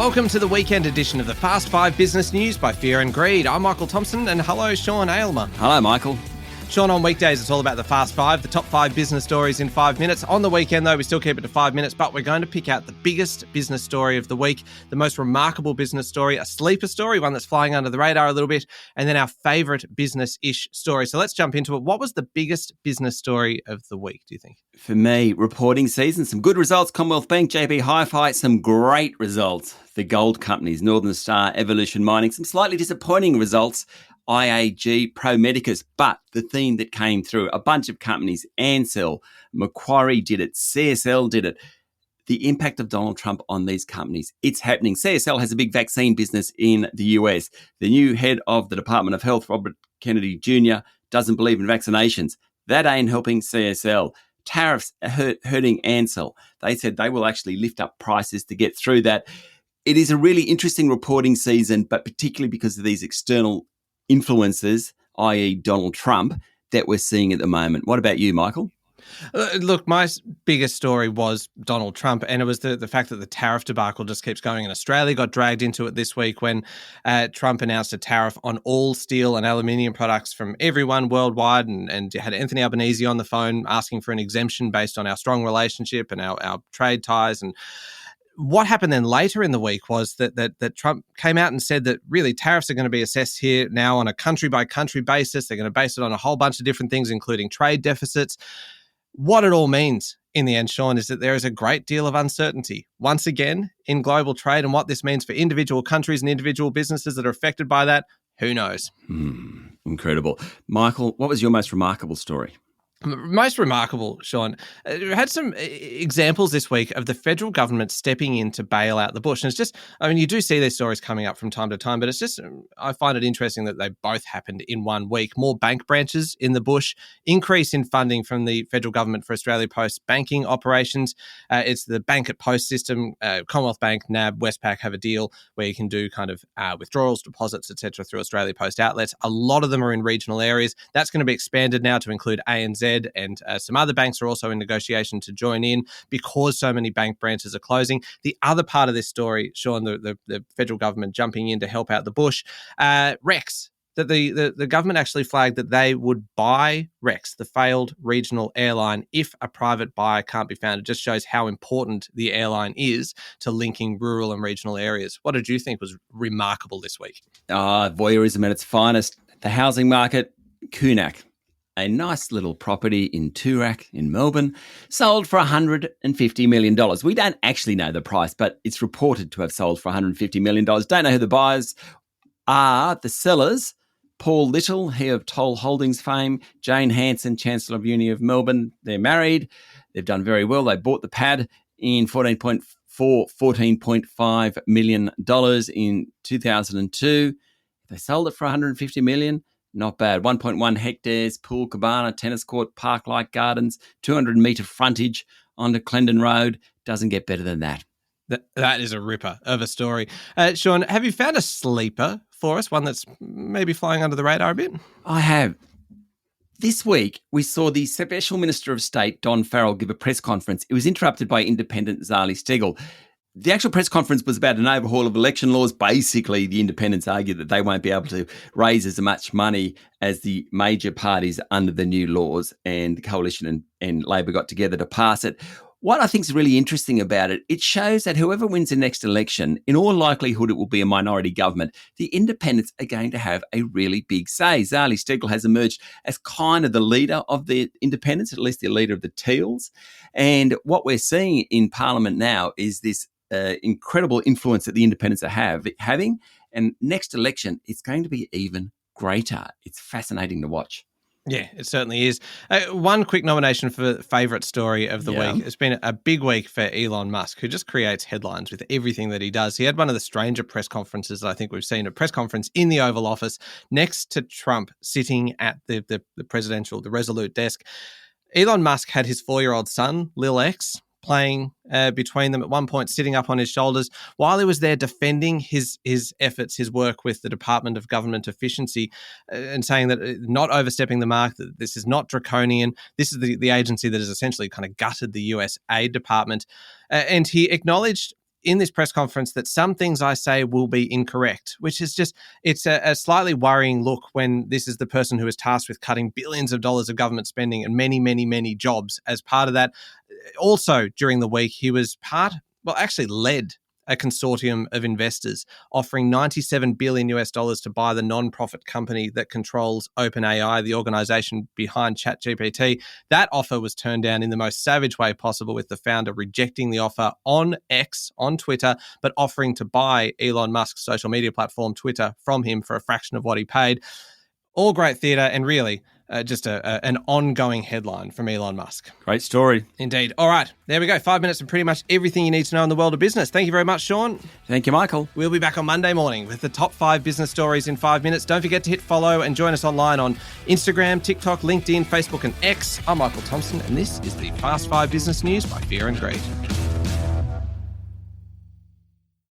Welcome to the weekend edition of the Fast 5 Business News by Fear and Greed. I'm Michael Thompson, and hello, Sean Aylmer. Hello, Michael. Sean, on weekdays, it's all about the Fast 5, the top 5 business stories in 5 minutes. On the weekend, though, we still keep it to 5 minutes, but we're going to pick out the biggest business story of the week, the most remarkable business story, a sleeper story, one that's flying under the radar a little bit, and then our favourite business-ish story. So let's jump into it. What was the biggest business story of the week, do you think? For me, reporting season, some good results. Commonwealth Bank, JB Hi-Fi, some great results. The gold companies, Northern Star, Evolution Mining, some slightly disappointing results. IAG, Pro Medicus, but the theme that came through, a bunch of companies, Ansell, Macquarie did it, CSL did it. The impact of Donald Trump on these companies, it's happening. CSL has a big vaccine business in the US. The new head of the Department of Health, Robert Kennedy Jr., doesn't believe in vaccinations. That ain't helping CSL. Tariffs are hurting Ansell. They said they will actually lift up prices to get through that. It is a really interesting reporting season, but particularly because of these external influences, i.e. Donald Trump, that we're seeing at the moment. What about you, Michael? Look, my biggest story was Donald Trump, and it was the fact that the tariff debacle just keeps going. And Australia got dragged into it this week when Trump announced a tariff on all steel and aluminium products from everyone worldwide, and had Anthony Albanese on the phone asking for an exemption based on our strong relationship and our trade ties. And what happened then later in the week was that Trump came out and said that really tariffs are going to be assessed here now on a country-by-country basis. They're going to base it on a whole bunch of different things, including trade deficits. What it all means in the end, Sean, is that there is a great deal of uncertainty once again in global trade, and what this means for individual countries and individual businesses that are affected by that, who knows? Incredible. Michael, what was your most remarkable story? Most remarkable, Sean, we had some examples this week of the federal government stepping in to bail out the bush. And it's just, I mean, you do see these stories coming up from time to time, but it's just, I find it interesting that they both happened in 1 week. More bank branches in the bush, increase in funding from the federal government for Australia Post banking operations. It's the bank at post system. Commonwealth Bank, NAB, Westpac have a deal where you can do kind of withdrawals, deposits, etc. through Australia Post outlets. A lot of them are in regional areas. That's going to be expanded now to include ANZ, and some other banks are also in negotiation to join in because so many bank branches are closing. The other part of this story, Sean, the federal government jumping in to help out the bush, Rex, that the government actually flagged that they would buy Rex, the failed regional airline, if a private buyer can't be found. It just shows how important the airline is to linking rural and regional areas. What did you think was remarkable this week? Voyeurism at its finest. The housing market, Kunak. A nice little property in Toorak in Melbourne, sold for $150 million. We don't actually know the price, but it's reported to have sold for $150 million. Don't know who the buyers are. The sellers, Paul Little, he of Toll Holdings fame, Jane Hanson, Chancellor of Uni of Melbourne. They're married. They've done very well. They bought the pad in $14.5 million in 2002. They sold it for $150 million. Not bad. 1.1 hectares, pool, cabana, tennis court, park-like gardens, 200-metre frontage onto Clendon Road. Doesn't get better than that. That is a ripper of a story. Sean, have you found a sleeper for us, one that's maybe flying under the radar a bit? I have. This week, we saw the Special Minister of State, Don Farrell, give a press conference. It was interrupted by independent Zali Steggall. The actual press conference was about an overhaul of election laws. Basically, the independents argued that they won't be able to raise as much money as the major parties under the new laws, and the Coalition and Labor got together to pass it. What I think is really interesting about it, it shows that whoever wins the next election, in all likelihood it will be a minority government. The independents are going to have a really big say. Zali Steggall has emerged as kind of the leader of the independents, at least the leader of the Teals. And what we're seeing in Parliament now is this incredible influence that the independents are having. And next election, it's going to be even greater. It's fascinating to watch. Yeah, it certainly is. One quick nomination for favourite story of the week. It's been a big week for Elon Musk, who just creates headlines with everything that he does. He had one of the stranger press conferences that I think we've seen, a press conference in the Oval Office next to Trump sitting at the presidential, the Resolute desk. Elon Musk had his 4-year-old son, Lil X, playing between them at one point, sitting up on his shoulders while he was there defending his efforts, his work with the Department of Government Efficiency, and saying that not overstepping the mark, that this is not draconian. This is the agency that has essentially kind of gutted the US aid department. And he acknowledged in this press conference that some things I say will be incorrect, which is just, it's a slightly worrying look when this is the person who is tasked with cutting billions of dollars of government spending and many, many, many jobs as part of that. Also, during the week, he was actually led a consortium of investors offering $97 billion to buy the non-profit company that controls OpenAI, the organization behind ChatGPT. That offer was turned down in the most savage way possible, with the founder rejecting the offer on X, on Twitter, but offering to buy Elon Musk's social media platform, Twitter, from him for a fraction of what he paid. All great theatre, and really just an ongoing headline from Elon Musk. Great story. Indeed. All right, there we go. 5 minutes and pretty much everything you need to know in the world of business. Thank you very much, Sean. Thank you, Michael. We'll be back on Monday morning with the top 5 business stories in 5 minutes. Don't forget to hit follow and join us online on Instagram, TikTok, LinkedIn, Facebook and X. I'm Michael Thompson, and this is the Fast 5 Business News by Fear and Greed.